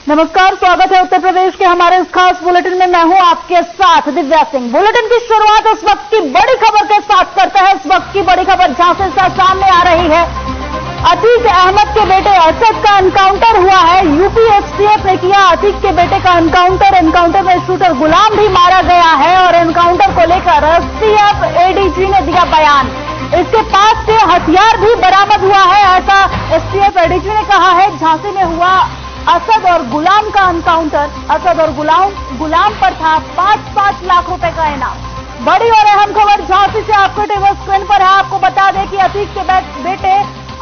नमस्कार, स्वागत है उत्तर प्रदेश के हमारे इस खास बुलेटिन में। मैं हूं आपके साथ दिव्या सिंह। बुलेटिन की शुरुआत इस वक्त की बड़ी खबर के साथ करते हैं। इस वक्त की बड़ी खबर झांसी से सामने आ रही है। अतीक अहमद के बेटे असद का एनकाउंटर हुआ है। यूपी एसटीएफ ने किया अतीक के बेटे का एनकाउंटर। एनकाउंटर में शूटर गुलाम भी मारा गया है और एनकाउंटर को लेकर एसटीएफ एडीजी ने दिया बयान। इसके पास से हथियार भी बरामद हुआ है, ऐसा एसटीएफ एडीजी ने कहा है। झांसी में हुआ असद और गुलाम का एनकाउंटर। असद और गुलाम पर था 5-5 लाख रुपए का इनाम। बड़ी और अहम खबर झांसी से आपको टीवी स्क्रीन पर है। आपको बता दें कि अतीक के बेटे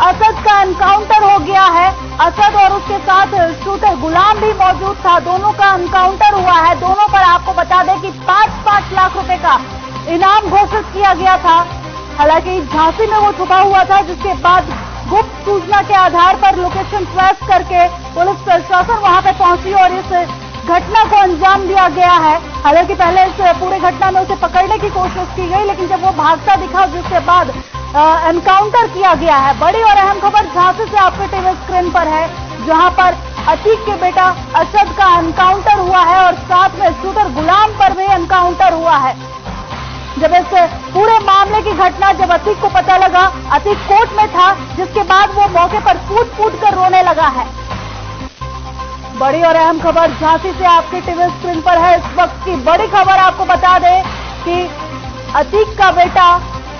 असद का एनकाउंटर हो गया है। असद और उसके साथ शूटर गुलाम भी मौजूद था। दोनों का एनकाउंटर हुआ है। दोनों पर आपको बता दें कि 5-5 लाख रुपए का इनाम घोषित किया गया था। हालांकि झांसी में वो छुपा हुआ था, जिसके बाद गुप्त सूचना के आधार पर लोकेशन ट्रेस करके पुलिस प्रशासन वहां पे पहुंची और इस घटना को अंजाम दिया गया है। हालांकि पहले इस पूरे घटना में उसे पकड़ने की कोशिश की गई, लेकिन जब वो भागता दिखा, जिसके बाद एनकाउंटर किया गया है। बड़ी और अहम खबर झांसी से आपके टीवी स्क्रीन पर है, जहां पर अतीक के बेटा असद का एनकाउंटर हुआ है और साथ में शूटर गुलाम पर भी एनकाउंटर हुआ है। जब इस पूरे मामले की घटना जब अतीक को पता लगा, अतीक कोर्ट में था, जिसके बाद वो मौके पर फूट कर रोने लगा है। बड़ी और अहम खबर झांसी से आपके टीवी स्क्रीन पर है। इस वक्त की बड़ी खबर आपको बता दें कि अतीक का बेटा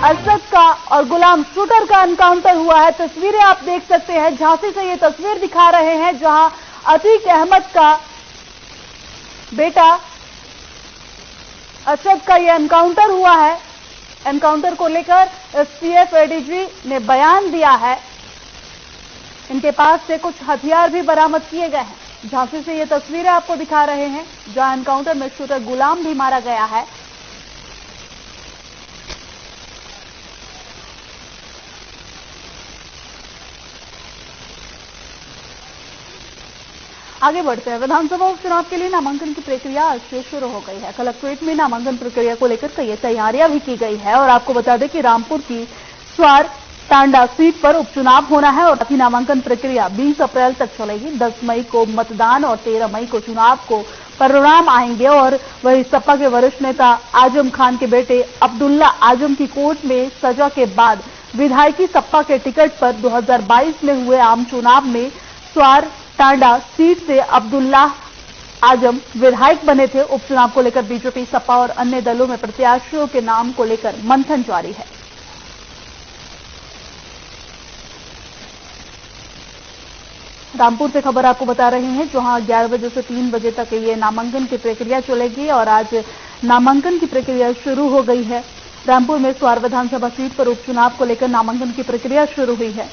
असद का और गुलाम शूटर का एनकाउंटर हुआ है। तस्वीरें आप देख सकते हैं। झांसी से ये तस्वीर दिखा रहे हैं, जहां अतीक अहमद का बेटा असद का ये एनकाउंटर हुआ है। एनकाउंटर को लेकर एसटीएफ एडीजी ने बयान दिया है। इनके पास से कुछ हथियार भी बरामद किए गए हैं। झांसी से ये तस्वीरें आपको दिखा रहे हैं, जहां एनकाउंटर में शूटर गुलाम भी मारा गया है। आगे बढ़ते हैं। विधानसभा उपचुनाव के लिए नामांकन की प्रक्रिया आज से शुरू हो गई है। कलेक्ट्रेट में नामांकन प्रक्रिया को लेकर कई तैयारियां भी की गई है और आपको बता दें कि रामपुर की स्वार टांडा सीट पर उपचुनाव होना है और साथ ही नामांकन प्रक्रिया 20 अप्रैल तक चलेगी। 10 मई को मतदान और 13 मई को चुनाव को परिणाम आएंगे। और वही सपा के वरिष्ठ नेता आजम खान के बेटे अब्दुल्ला आजम की कोर्ट में सजा के बाद विधायकी सपा के टिकट पर 2022 में हुए आम चुनाव में स्वार टांडा सीट से अब्दुल्ला आजम विधायक बने थे। उपचुनाव को लेकर बीजेपी, सपा और अन्य दलों में प्रत्याशियों के नाम को लेकर मंथन जारी है। रामपुर से खबर आपको बता रहे हैं, जहां 11 बजे से 3 बजे तक ये नामांकन की प्रक्रिया चलेगी और आज नामांकन की प्रक्रिया शुरू हो गई है। रामपुर में स्वार विधानसभा सीट पर उपचुनाव को लेकर नामांकन की प्रक्रिया शुरू हुई है।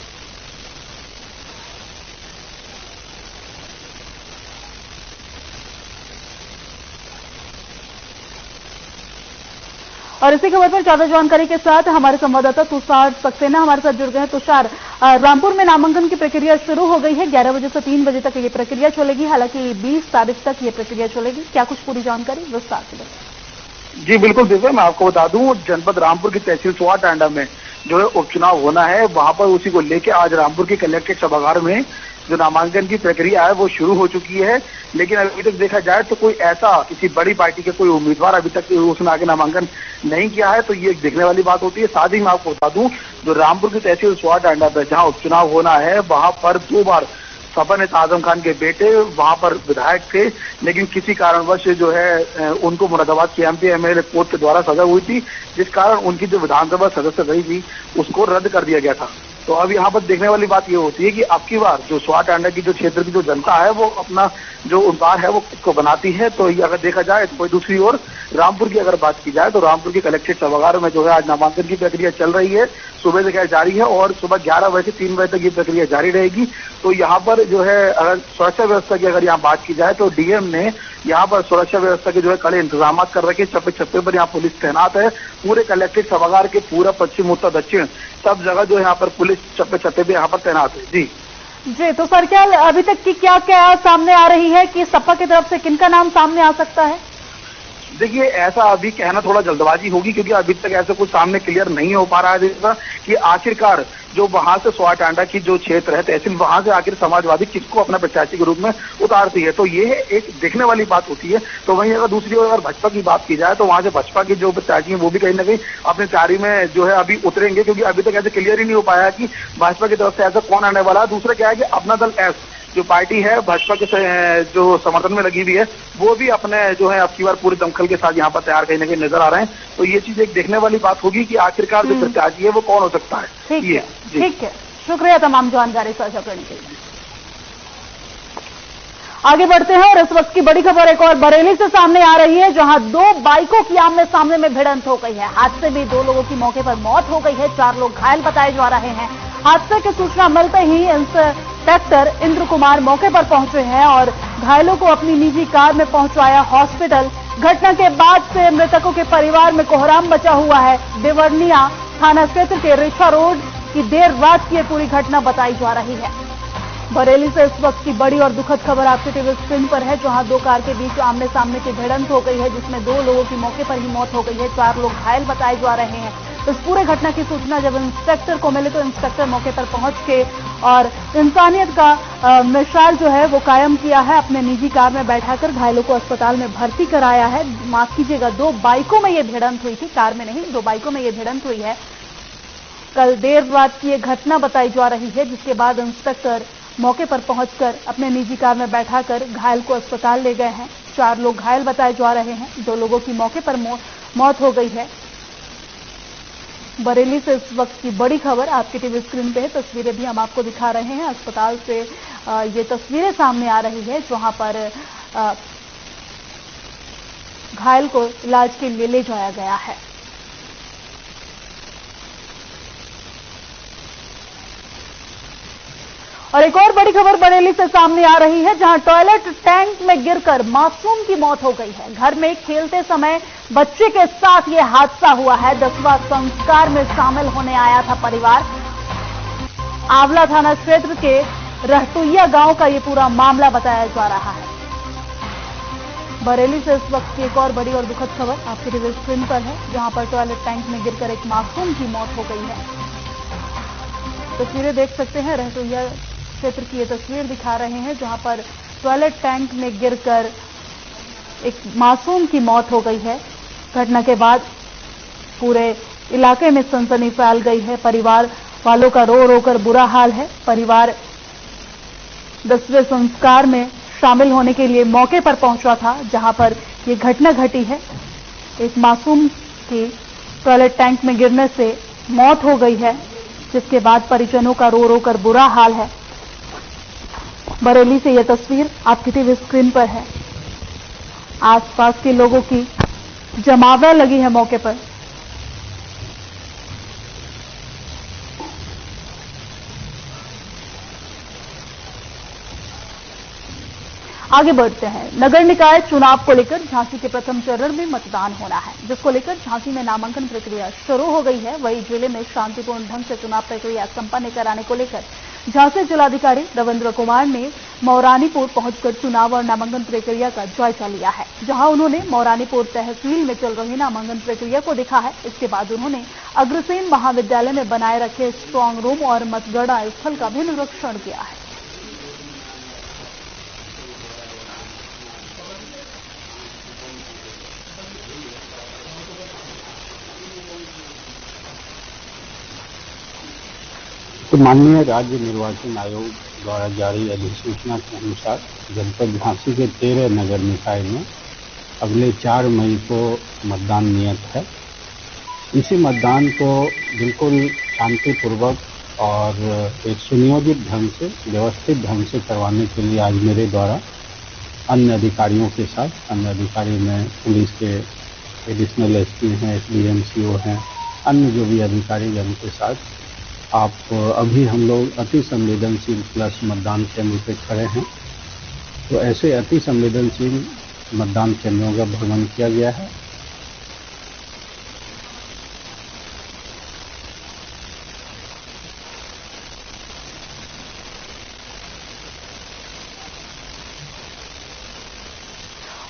और इसी खबर पर ज्यादा जानकारी के साथ हमारे संवाददाता तुषार सक्सेना हमारे साथ जुड़ गए हैं। तुषार, रामपुर में नामांकन की प्रक्रिया शुरू हो गई है। 11 बजे से 3 बजे तक ये प्रक्रिया चलेगी। हालांकि 20 तारीख तक ये प्रक्रिया चलेगी। क्या कुछ पूरी जानकारी विस्तार से बताइए। जी बिल्कुल दिव्या, मैं आपको बता दूं, जनपद रामपुर की तहसील स्वार टांडा में जो है उपचुनाव होना है, वहां पर उसी को लेकर आज रामपुर के कलेक्ट्रेट सभागार में जो नामांकन की प्रक्रिया है वो शुरू हो चुकी है। लेकिन अभी तक देखा जाए तो कोई ऐसा किसी बड़ी पार्टी के कोई उम्मीदवार अभी तक उसने आगे नामांकन नहीं किया है, तो ये देखने वाली बात होती है। साथ ही मैं आपको बता दूं, जो रामपुर की तहसील स्वार टांडा पे जहां उपचुनाव होना है, वहां पर 2 बार सपा नेता आजम खान के बेटे वहां पर विधायक थे, लेकिन किसी कारणवश जो है उनको मुरादाबाद के एमपी एमएलए कोर्ट के द्वारा सजा हुई थी, जिस कारण उनकी जो विधानसभा सदस्य रही थी उसको रद्द कर दिया गया था। तो अब यहाँ पर देखने वाली बात ये होती है कि अब की बार जो स्वार टांडा की जो क्षेत्र की जो जनता है वो अपना जो उम्मीदवार है वो खुद को बनाती है। तो ये अगर देखा जाए तो दूसरी ओर रामपुर की अगर बात की जाए तो रामपुर के कलेक्ट्रेट सभागार में जो है आज नामांकन की प्रक्रिया चल रही है। सुबह से क्या जारी है और सुबह 11 बजे से 3 बजे तक ये प्रक्रिया जारी रहेगी। तो यहाँ पर जो है अगर सुरक्षा व्यवस्था की अगर यहाँ बात की जाए तो डीएम ने यहाँ पर सुरक्षा व्यवस्था के जो है कड़े इंतजाम कर रखे। चप्पे चप्पे पर यहाँ पुलिस तैनात है। पूरे कलेक्ट्रेट सभागार के पूरा पश्चिम, उत्तर, दक्षिण सब जगह जो यहाँ पर पुलिस चप्पे चप्पे पे यहाँ पर तैनात है। जी तो सर, क्या अभी तक की क्या सामने आ रही है कि सपा की तरफ से किनका नाम सामने आ सकता है? देखिए, ऐसा अभी कहना थोड़ा जल्दबाजी होगी, क्योंकि अभी तक ऐसा कुछ सामने क्लियर नहीं हो पा रहा है जैसा कि आखिरकार जो वहां से स्वाटांडा की जो क्षेत्र है तहसील, वहां से आखिर समाजवादी किसको अपना प्रत्याशी के रूप में उतारती है। तो ये एक देखने वाली बात होती है। तो वहीं अगर दूसरी ओर अगर भाजपा की बात की जाए तो वहां से भाजपा के जो प्रत्याशी हैं वो भी कहीं ना कहीं अपनी तैयारी में जो है अभी उतरेंगे, क्योंकि अभी तक ऐसे क्लियर ही नहीं हो पाया कि भाजपा की तरफ से ऐसा कौन आने वाला है। दूसरा क्या है कि अपना दल एस जो पार्टी है भाजपा के जो समर्थन में लगी हुई है, वो भी अपने जो है अब की बार पूरे दमखल के साथ यहाँ पर तैयार कहीं ना कहीं नजर आ रहे हैं। तो ये चीज एक देखने वाली बात होगी कि आखिरकार जो प्रत्याशी है वो कौन हो सकता है। ठीक है, शुक्रिया तमाम जानकारी साझा करने के लिए। आगे बढ़ते हैं और इस वक्त की बड़ी खबर एक और बरेली से सामने आ रही है, जहां 2 बाइकों की आमने सामने में भिड़ंत हो गई है। हादसे में 2 लोगों की मौके पर मौत हो गई है, 4 लोग घायल बताए जा रहे हैं। हादसे की सूचना मिलते ही इंस्पेक्टर इंद्र कुमार मौके पर पहुंचे हैं और घायलों को अपनी निजी कार में पहुंचाया हॉस्पिटल। घटना के बाद से मृतकों के परिवार में कोहराम मचा हुआ है। देवरनिया थाना क्षेत्र के रेछा रोड की देर रात की पूरी घटना बताई जा रही है। बरेली से इस वक्त की बड़ी और दुखद खबर आपके टीवी स्क्रीन पर है, जहां 2 कार के बीच आमने सामने की भिड़ंत हो गई है, जिसमें 2 लोगों की मौके पर ही मौत हो गई है, 4 लोग घायल बताए जा रहे हैं। इस पूरे घटना की सूचना जब इंस्पेक्टर को मिली तो इंस्पेक्टर मौके पर पहुंच के और इंसानियत का मिसाल जो है वो कायम किया है। अपने निजी कार में बैठाकर घायलों को अस्पताल में भर्ती कराया है। माफ कीजिएगा, 2 बाइकों में ये भिड़ंत हुई थी, कार में नहीं, 2 बाइकों में ये भिड़ंत हुई है। कल देर रात की ये घटना बताई जा रही है, जिसके बाद इंस्पेक्टर मौके पर पहुंचकर अपने निजी कार में बैठाकर घायल को अस्पताल ले गए हैं। 4 लोग घायल बताए जा रहे हैं, 2 लोगों की मौके पर मौत हो गई है। बरेली से इस वक्त की बड़ी खबर आपके टीवी स्क्रीन पे है, तस्वीरें भी हम आपको दिखा रहे हैं। अस्पताल से ये तस्वीरें सामने आ रही है, जहां पर घायल को इलाज के लिए ले जाया गया है। और एक और बड़ी खबर बरेली से सामने आ रही है, जहां टॉयलेट टैंक में गिरकर मासूम की मौत हो गई है। घर में खेलते समय बच्चे के साथ यह हादसा हुआ है। 10वां संस्कार में शामिल होने आया था परिवार। आंवला थाना क्षेत्र के रहटुइया गांव का यह पूरा मामला बताया जा रहा है। बरेली से इस वक्त की एक और बड़ी और दुखद खबर आपके टीवी स्क्रीन पर है, जहां पर टॉयलेट टैंक में गिरकर एक मासूम की मौत हो गई है। तस्वीरें देख सकते हैं, रहटुइया क्षेत्र की ये तस्वीर दिखा रहे हैं, जहां पर टॉयलेट टैंक में गिरकर एक मासूम की मौत हो गई है। घटना के बाद पूरे इलाके में सनसनी फैल गई है। परिवार वालों का रो रो कर बुरा हाल है। परिवार 10वें संस्कार में शामिल होने के लिए मौके पर पहुंचा था, जहां पर ये घटना घटी है। एक मासूम की टॉयलेट टैंक में गिरने से मौत हो गई है, जिसके बाद परिजनों का रो रो कर बुरा हाल है। बरेली से यह तस्वीर आपकी टीवी स्क्रीन पर है। आसपास के लोगों की जमावड़ा लगी है मौके पर। आगे बढ़ते हैं। नगर निकाय चुनाव को लेकर झांसी के प्रथम चरण में मतदान होना है, जिसको लेकर झांसी में नामांकन प्रक्रिया शुरू हो गई है। वहीं जिले में शांतिपूर्ण ढंग से चुनाव प्रक्रिया संपन्न कराने को लेकर झांसी जिलाधिकारी रविंद्र कुमार ने मौरानीपुर पहुंचकर चुनाव और नामांकन प्रक्रिया का जायजा लिया है, जहां उन्होंने मौरानीपुर तहसील में चल रही नामांकन प्रक्रिया को देखा है। इसके बाद उन्होंने अग्रसेन महाविद्यालय में बनाए रखे स्ट्रांग रूम और मतगणना स्थल का भी निरीक्षण किया है। तो माननीय राज्य निर्वाचन आयोग द्वारा जारी अधिसूचना के अनुसार जनपद झांसी के 13 नगर निकाय में अगले 4 मई को मतदान नियत है। इसी मतदान को बिल्कुल शांतिपूर्वक और एक सुनियोजित ढंग से, व्यवस्थित ढंग से करवाने के लिए आज मेरे द्वारा अन्य अधिकारियों के साथ, अन्य अधिकारी में पुलिस के एडिशनल एसपी हैं, एसडीएम, सीओ हैं, अन्य जो भी अधिकारी जन के साथ आप अभी हम लोग अति संवेदनशील प्लस मतदान केंद्र पे खड़े हैं। तो ऐसे अति संवेदनशील मतदान केंद्रों का भ्रमण किया गया है।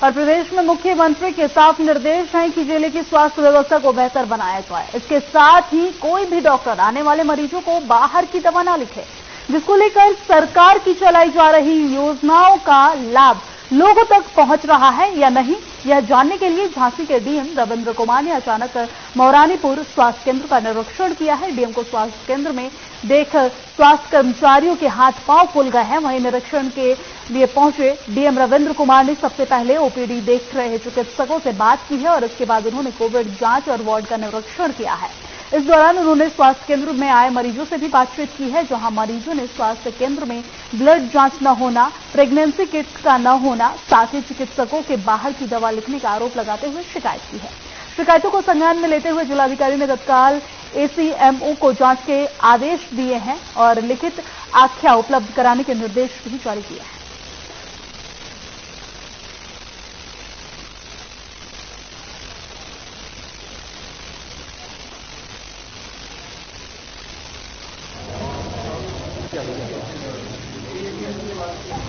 और प्रदेश में मुख्यमंत्री के साफ निर्देश हैं कि जिले की स्वास्थ्य व्यवस्था को बेहतर बनाया जाए। इसके साथ ही कोई भी डॉक्टर आने वाले मरीजों को बाहर की दवा न लिखे, जिसको लेकर सरकार की चलाई जा रही योजनाओं का लाभ लोगों तक पहुंच रहा है या नहीं, यह जानने के लिए झांसी के डीएम रविंद्र कुमार ने अचानक मौरानीपुर स्वास्थ्य केंद्र का निरीक्षण किया है। डीएम को स्वास्थ्य केंद्र में देख स्वास्थ्य कर्मचारियों के हाथ पांव फूल गए हैं। वहीं निरीक्षण के लिए पहुंचे डीएम रविंद्र कुमार ने सबसे पहले ओपीडी देख रहे चिकित्सकों से बात की है और इसके बाद उन्होंने कोविड जांच और वार्ड का निरीक्षण किया है। इस दौरान उन्होंने स्वास्थ्य केंद्र में आए मरीजों से भी बातचीत की है, जहां मरीजों ने स्वास्थ्य केंद्र में ब्लड जांच न होना, प्रेगनेंसी किट का न होना, साथ ही चिकित्सकों के बाहर की दवा लिखने का आरोप लगाते हुए शिकायत की है। शिकायतों को संज्ञान में लेते हुए जिलाधिकारी ने तत्काल एसीएमओ को जांच के आदेश दिए हैं और लिखित आख्या उपलब्ध कराने के निर्देश भी जारी किए हैं।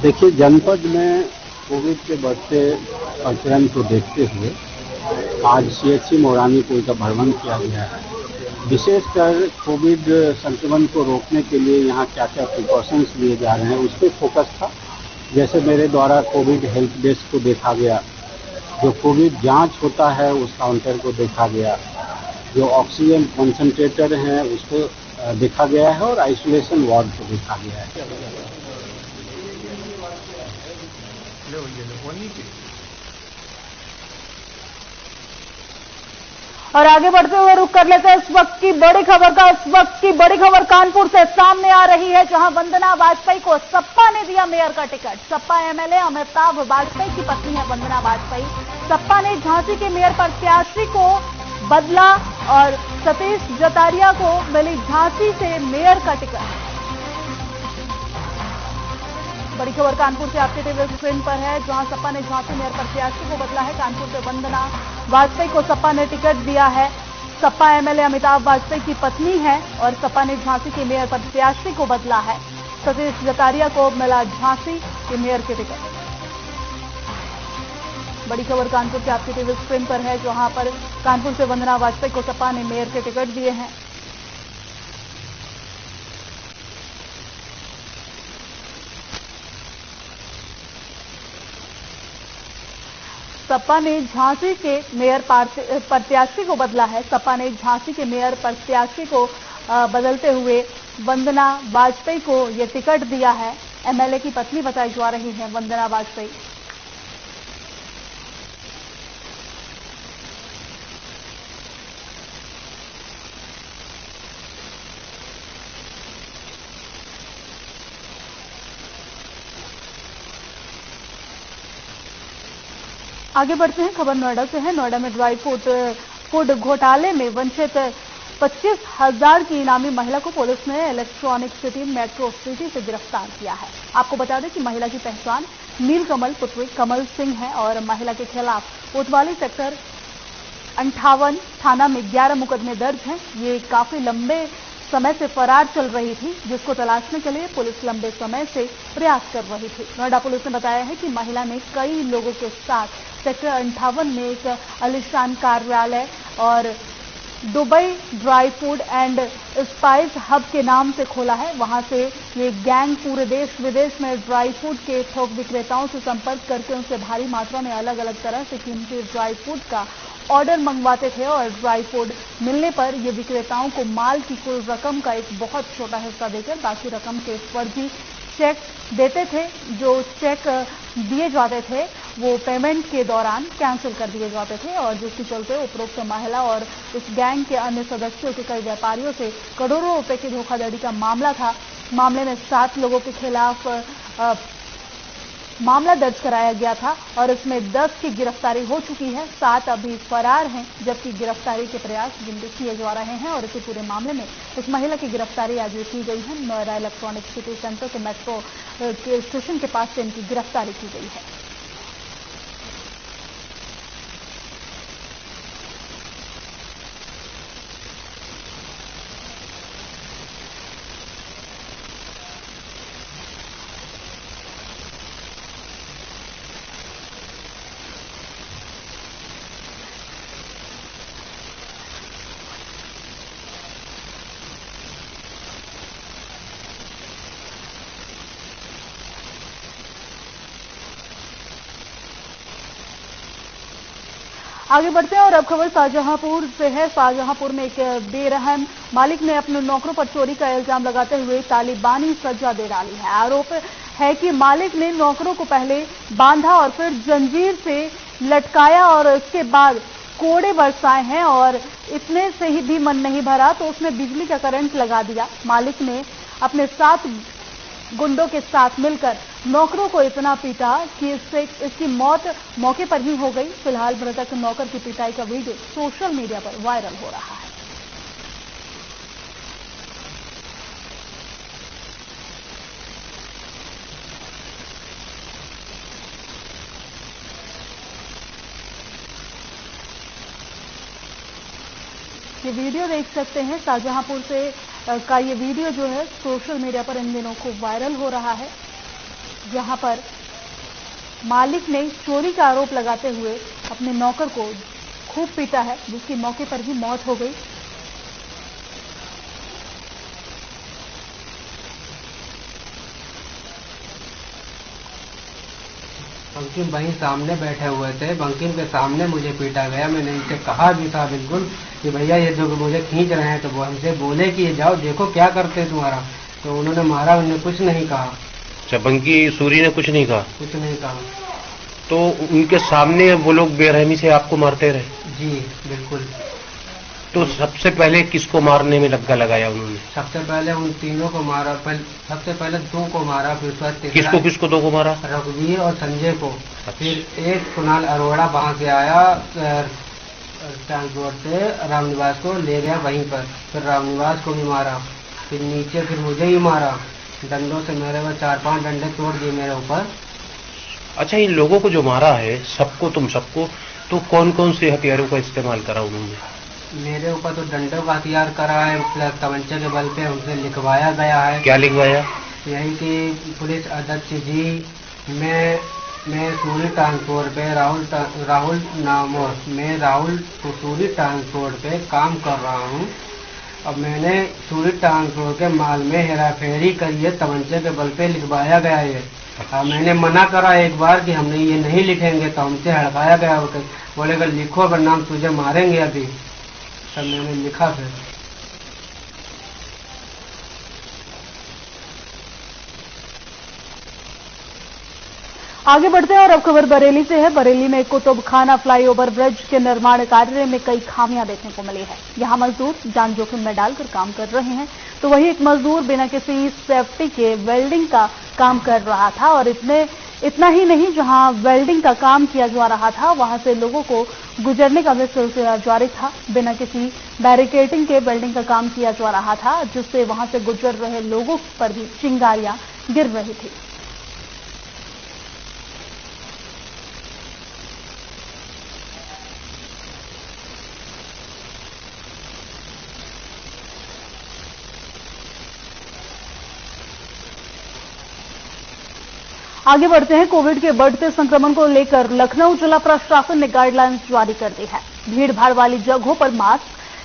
देखिए, जनपद में कोविड के बढ़ते प्रचलन को देखते हुए आज सीएचसी मौरानीपुर का भ्रमण किया गया है। विशेषकर कोविड संक्रमण को रोकने के लिए यहाँ क्या क्या प्रिकॉशंस लिए जा रहे हैं उस पर फोकस था। जैसे मेरे द्वारा कोविड हेल्प डेस्क को देखा गया, जो कोविड जांच होता है उस काउंटर को देखा गया, जो ऑक्सीजन कॉन्सेंट्रेटर हैं उसको देखा गया है और आइसोलेशन वार्ड को देखा गया है। और आगे बढ़ते हुए रुख कर लेते हैं इस वक्त की बड़ी खबर का। इस वक्त की बड़ी खबर कानपुर से सामने आ रही है, जहां वंदना वाजपेयी को सपा ने दिया मेयर का टिकट। सपा एमएलए अमिताभ वाजपेयी की पत्नी है वंदना वाजपेयी। सपा ने झांसी के मेयर प्रत्याशी को बदला और सतीश जतारिया को मिली झांसी से मेयर का टिकट। बड़ी खबर कानपुर से आपके टीवी स्क्रीन पर है, जहां सपा ने झांसी मेयर प्रत्याशी को बदला है। कानपुर से वंदना वाजपेयी को सपा ने टिकट दिया है। सपा एमएलए अमिताभ वाजपेयी की पत्नी है और सपा ने झांसी के मेयर प्रत्याशी को बदला है। सतीश जतारिया को मिला झांसी के मेयर के टिकट। बड़ी खबर कानपुर के आपके टीवी स्क्रीन पर है, जहां पर कानपुर से वंदना वाजपेयी को सपा ने मेयर के टिकट दिए हैं। सपा ने झांसी के मेयर प्रत्याशी को बदला है। सपा ने झांसी के मेयर प्रत्याशी को बदलते हुए वंदना वाजपेयी को यह टिकट दिया है। एमएलए की पत्नी बताई जा रही है वंदना वाजपेयी। आगे बढ़ते हैं, खबर नोएडा से है। नोएडा में ड्राई फूड घोटाले में वंचित 25,000 की इनामी महिला को पुलिस ने इलेक्ट्रॉनिक सिटी मेट्रो सिटी से गिरफ्तार किया है। आपको बता दें कि महिला की पहचान नीलकमल पुत्री कमल सिंह है और महिला के खिलाफ कोतवाली सेक्टर 58 थाना में 11 मुकदमे दर्ज हैं। ये काफी लंबे समय से फरार चल रही थी, जिसको तलाशने के लिए पुलिस लंबे समय से प्रयास कर रही थी। नोएडा पुलिस ने बताया है कि महिला ने कई लोगों के साथ सेक्टर 58 में एक आलीशान कार्यालय और Dubai dry food and spice hub के नाम से खोला है। वहां से ये गैंग पूरे देश विदेश में ड्राई फूड के थोक विक्रेताओं से संपर्क करके उनसे भारी मात्रा में अलग अलग तरह से कीमती ड्राई फूड का ऑर्डर मंगवाते थे और ड्राई फूड मिलने पर ये विक्रेताओं को माल की कुल रकम का एक बहुत छोटा हिस्सा देकर बाकी रकम के फर्जी चेक देते थे। जो चेक दिए जाते थे वो पेमेंट के दौरान कैंसिल कर दिए जाते थे और जिसके चलते उपरोक्त महिला और इस गैंग के अन्य सदस्यों के कई व्यापारियों से करोड़ों रुपए की धोखाधड़ी का मामला था। मामले में 7 लोगों के खिलाफ मामला दर्ज कराया गया था और इसमें 10 की गिरफ्तारी हो चुकी है। 7 अभी फरार हैं, जबकि गिरफ्तारी के प्रयास किए जा रहे हैं और इसी पूरे मामले में इस महिला की गिरफ्तारी आज की गई है। नोएडा इलेक्ट्रॉनिक सिटी सेंटर के मेट्रो के स्टेशन के पास से इनकी गिरफ्तारी की गई है। आगे बढ़ते हैं और अब खबर शाहजहांपुर से है। शाहजहांपुर में एक बेरहम मालिक ने अपने नौकरों पर चोरी का इल्जाम लगाते हुए तालिबानी सजा दे डाली है। आरोप है कि मालिक ने नौकरों को पहले बांधा और फिर जंजीर से लटकाया और उसके बाद कोड़े बरसाए हैं और इतने से ही भी मन नहीं भरा तो उसने बिजली का करंट लगा दिया। मालिक ने अपने 7 गुंडों के साथ मिलकर नौकरों को इतना पीटा कि इसकी मौत मौके पर ही हो गई। फिलहाल मृतक नौकर की पिटाई का वीडियो सोशल मीडिया पर वायरल हो रहा है। ये वीडियो देख सकते हैं शाहजहांपुर से का ये वीडियो जो है सोशल मीडिया पर इन दिनों को वायरल हो रहा है, जहां पर मालिक ने चोरी का आरोप लगाते हुए अपने नौकर को खूब पीटा है, जिसकी मौके पर ही मौत हो गई। बंकिम वहीं सामने बैठे हुए थे, बंकिम के सामने मुझे पीटा गया। मैंने इनसे कहा भी था बिल्कुल कि भैया ये जो मुझे खींच रहे हैं, तो वो हमसे बोले कि ये जाओ देखो क्या करते हैं तुम्हारा, तो उन्होंने मारा, उन्होंने कुछ नहीं कहा। अच्छा, बंकी सूरी ने कुछ नहीं कहा? कुछ नहीं कहा। तो उनके सामने वो लोग बेरहमी से आपको मारते रहे? जी बिल्कुल। तो सबसे पहले किसको मारने में लग्गा लगाया उन्होंने? सबसे पहले उन तीनों को मारा, सबसे पहले 2 को मारा, फिर उसके बाद किसको 2 को मारा? रघुवीर और संजय को। अच्छा। फिर एक कुणाल अरोड़ा वहां से आया ट्रांसपोर्ट से रामनिवास को ले गया वहीं पर, फिर रामनिवास को भी मारा, फिर नीचे फिर मुझे ही मारा डंडों से। मेरे को 4-5 डंडे तोड़ दिए मेरे ऊपर। अच्छा, इन लोगों को जो मारा है तुम सबको, तो कौन कौन से हथियारों का इस्तेमाल करा उन्होंने? मेरे ऊपर तो डंडों का हथियार करा है, प्लस तमंचे के बल पे उनसे लिखवाया गया है। क्या लिखवाया? यही कि पुलिस अध्यक्ष जी, मैं सूरी ट्रांसपोर्ट पे राहुल सूरी ट्रांसपोर्ट पे काम कर रहा हूँ। अब मैंने सूरी ट्रांसपोर्ट के माल में हेराफेरी करी है, तमंचे के बल पे लिखवाया गया है। अब मैंने मना करा एक बार कि हमने ये नहीं लिखेंगे, तो हमसे हड़काया गया। बोले कि लिखो वरना तुझे मारेंगे अभी। तब मैंने लिखा फिर। आगे बढ़ते हैं और अब खबर बरेली से है। बरेली में कुतुबखाना फ्लाईओवर ब्रिज के निर्माण कार्य में कई खामियां देखने को मिली है। यहां मजदूर जान जोखिम में डालकर काम कर रहे हैं, तो वहीं एक मजदूर बिना किसी सेफ्टी के वेल्डिंग का काम कर रहा था। और इतना ही नहीं, जहां वेल्डिंग का काम किया जा रहा था वहां से लोगों को गुजरने का भी सिलसिला जारी था। बिना किसी बैरिकेडिंग के वेल्डिंग का काम किया जा रहा था, जिससे वहां से गुजर रहे लोगों पर भी चिंगारियां गिर रही थी। आगे बढ़ते हैं। कोविड के बढ़ते संक्रमण को लेकर लखनऊ जिला प्रशासन ने गाइडलाइंस जारी कर दी है। भीड़भाड़ वाली जगहों पर मास्क,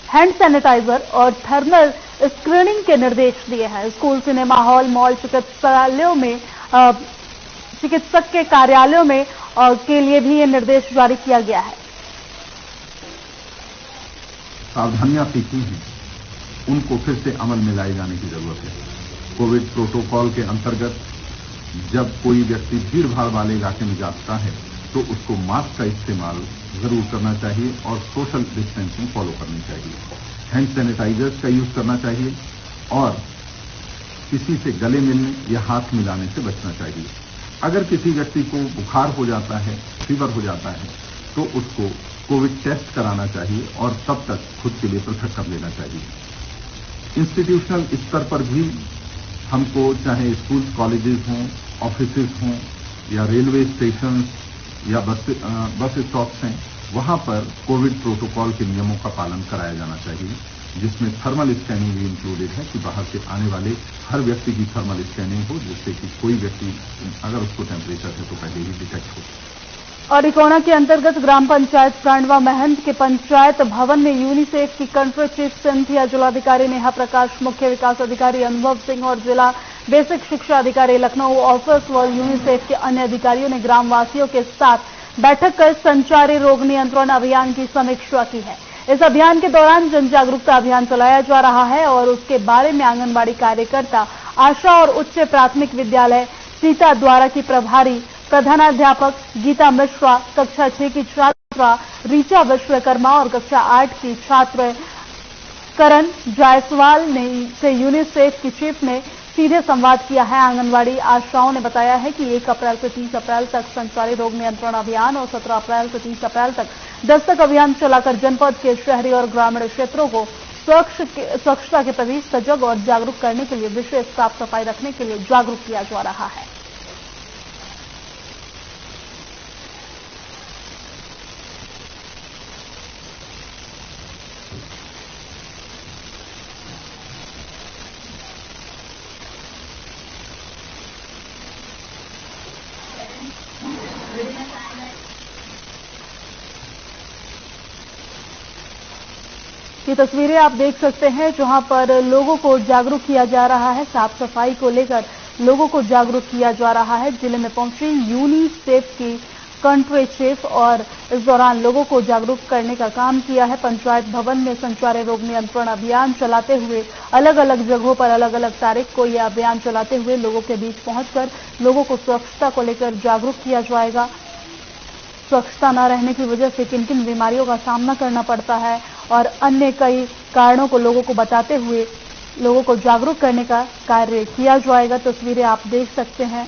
हैंड सैनिटाइजर और थर्मल स्क्रीनिंग के निर्देश दिए हैं। स्कूल, सिनेमा हॉल, मॉल, चिकित्सक के कार्यालयों में के लिए भी ये निर्देश जारी किया गया है। सावधानियां सीखी हैं, उनको फिर से अमल में लाए जाने की जरूरत है। कोविड प्रोटोकॉल के अंतर्गत जब कोई व्यक्ति भीड़ भाड़ वाले इलाके में जाता है तो उसको मास्क का इस्तेमाल जरूर करना चाहिए और सोशल डिस्टेंसिंग फॉलो करनी चाहिए। हैंड सैनिटाइजर्स का यूज करना चाहिए और किसी से गले मिलने या हाथ मिलाने से बचना चाहिए। अगर किसी व्यक्ति को बुखार हो जाता है, फीवर हो जाता है, तो उसको कोविड टेस्ट कराना चाहिए और तब तक खुद के लिए पृथक कर लेना चाहिए। इंस्टीट्यूशनल स्तर पर भी हमको चाहे स्कूल, कॉलेजेस हों, ऑफिसेज हों या रेलवे स्टेशन या बस स्टॉप्स हैं, वहां पर कोविड प्रोटोकॉल के नियमों का पालन कराया जाना चाहिए, जिसमें थर्मल स्कैनिंग भी इंक्लूडेड है कि बाहर से आने वाले हर व्यक्ति की थर्मल स्कैनिंग हो, जिससे कि कोई व्यक्ति अगर उसको टेम्परेचर है तो पहले ही डिटेक्ट हो। और इकोना के अंतर्गत ग्राम पंचायत प्राणवा महंत के पंचायत भवन में यूनिसेफ की कंट्री चीफ सिंथिया, जिलाधिकारी नेहा प्रकाश, मुख्य विकास अधिकारी अनुभव सिंह और जिला बेसिक शिक्षा अधिकारी लखनऊ ऑफिस व यूनिसेफ के अन्य अधिकारियों ने ग्रामवासियों के साथ बैठक कर संचारी रोग नियंत्रण अभियान की समीक्षा की है। इस अभियान के दौरान जन जागरूकता अभियान चलाया जा रहा है और उसके बारे में आंगनबाड़ी कार्यकर्ता, आशा और उच्च प्राथमिक विद्यालय सीता द्वारा की प्रभारी प्रधानाध्यापक गीता मिश्रा, कक्षा 6 की छात्रा ऋचा विश्वकर्मा और कक्षा 8 की छात्र करण जायसवाल ने से यूनिसेफ की चीफ ने सीधे संवाद किया है। आंगनबाड़ी आशाओं ने बताया है कि 1 अप्रैल से 30 अप्रैल तक संचारी रोग नियंत्रण अभियान और 17 अप्रैल से 30 अप्रैल तक दस्तक अभियान चलाकर जनपद के शहरी और ग्रामीण क्षेत्रों को स्वच्छता के प्रति सजग और जागरूक करने के लिए, विशेष साफ सफाई रखने के लिए जागरूक किया जा रहा है। ये तस्वीरें आप देख सकते हैं जहां पर लोगों को जागरूक किया जा रहा है, साफ सफाई को लेकर लोगों को जागरूक किया जा रहा है। जिले में पहुंची यूनिसेफ की कंट्री चीफ और इस दौरान लोगों को जागरूक करने का काम किया है। पंचायत भवन में संचारी रोग नियंत्रण अभियान चलाते हुए अलग अलग जगहों पर अलग अलग तारीख को यह अभियान चलाते हुए लोगों के बीच पहुंचकर लोगों को स्वच्छता को लेकर जागरूक किया जाएगा। स्वच्छता न रहने की वजह से किन किन बीमारियों का सामना करना पड़ता है और अन्य कई कारणों को लोगों को बताते हुए लोगों को जागरूक करने का कार्य किया जाएगा। तस्वीरें आप देख सकते हैं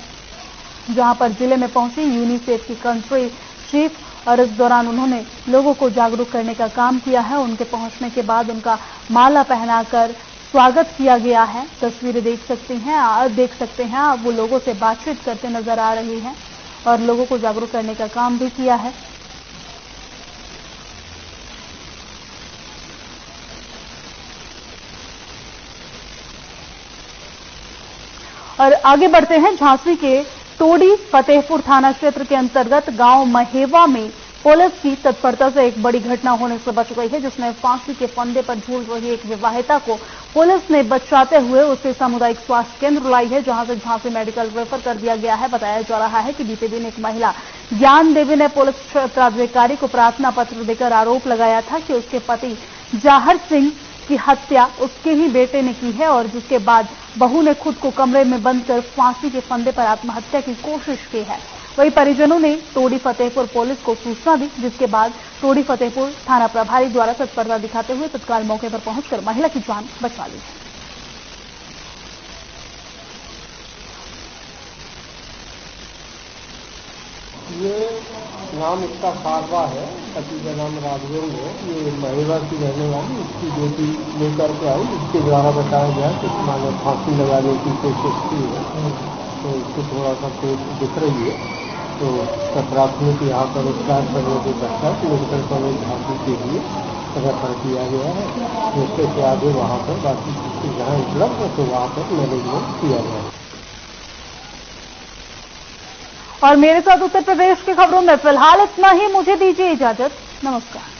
जहां पर जिले में पहुंची यूनिसेफ की कंट्री चीफ और इस दौरान उन्होंने लोगों को जागरूक करने का काम किया है। उनके पहुंचने के बाद उनका माला पहनाकर स्वागत किया गया है। तस्वीरें देख सकते हैं आप, वो लोगों से बातचीत करते नजर आ रही हैं और लोगों को जागरूक करने का काम भी किया है। और आगे बढ़ते हैं, झांसी के टोडी फतेहपुर थाना क्षेत्र के अंतर्गत गांव महेवा में पुलिस की तत्परता से एक बड़ी घटना होने से बच गई है, जिसमें फांसी के फंदे पर झूल रही एक विवाहिता को पुलिस ने बचाते हुए उसे सामुदायिक स्वास्थ्य केंद्र लाई है, जहां से झांसी मेडिकल रेफर कर दिया गया है। बताया जा रहा है कि बीते दिन एक महिला ज्ञान देवी ने पुलिस क्षेत्राधिकारी को प्रार्थना पत्र देकर आरोप लगाया था कि उसके पति जाहर सिंह की हत्या उसके ही बेटे ने की है और जिसके बाद बहू ने खुद को कमरे में बंद कर फांसी के फंदे पर आत्महत्या की कोशिश की है। वही परिजनों ने टोडी फतेहपुर पुलिस को सूचना दी, जिसके बाद टोडी फतेहपुर थाना प्रभारी द्वारा तत्परता दिखाते हुए तत्काल मौके पर पहुंचकर महिला की जान बचा ली है। ये नाम इसका सारवा है, पति का नाम राघवेंद्र है। ये महेवा की रहने वाली उसकी बेटी लेकर के आई, इसके द्वारा बताया गया कि मैंने फांसी लगाने की कोशिश की है, तो इसको थोड़ा सा पेट दिख रही है, तो प्राथमिक यहाँ पर उपचार करने के पश्चात मेडिकल कॉलेज झांसी के लिए रेफर किया गया है, जिससे से आगे वहाँ पर बाकी जहाँ उपलब्ध है तो वहाँ पर मैनेजमेंट किया गया है। और मेरे साथ उत्तर प्रदेश की खबरों में फिलहाल इतना ही। मुझे दीजिए इजाजत। नमस्कार।